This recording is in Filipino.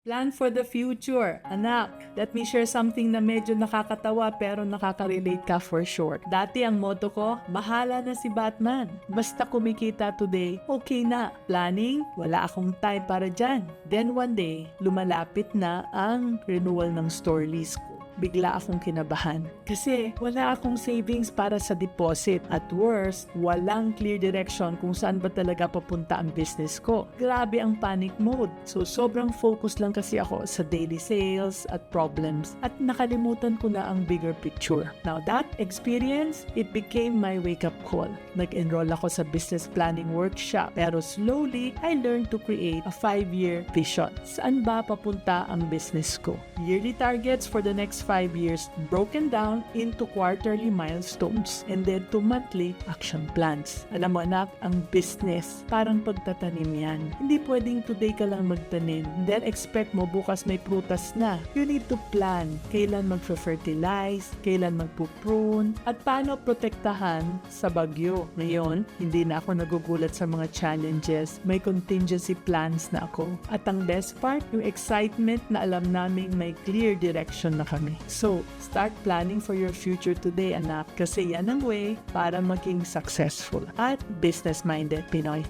Plan for the future. Anak, let me share something na medyo nakakatawa pero nakaka-relate ka for sure. Dati ang motto ko, bahala na si Batman. Basta kumikita today, okay na. Planning, wala akong time para dyan. Then one day, lumalapit na ang renewal ng store lease ko. Bigla akong kinabahan kasi wala akong savings para sa deposit. At worst, walang clear direction kung saan ba talaga papunta ang business ko. Grabe ang panic mode. So sobrang focus lang kasi ako sa daily sales at problems at nakalimutan ko na ang bigger picture. Now that experience, it became my wake-up call. Nag-enroll ako sa business planning workshop pero slowly, I learned to create a 5-year vision. Saan ba papunta ang business ko? Yearly targets for the next 5 years broken down into quarterly milestones and then to monthly action plans. Alam mo anak, ang business parang pagtatanim yan. Hindi pwedeng today ka lang magtanim then expect mo bukas may prutas na. You need to plan kailan mag-fertilize, kailan magpuprune, at paano protektahan sa bagyo. Ngayon, hindi na ako nagugulat sa mga challenges. May contingency plans na ako. At ang best part, yung excitement na alam naming may clear direction na kami. So, start planning for your future today, anak, kasi yan ang way para maging successful at business-minded Pinoy.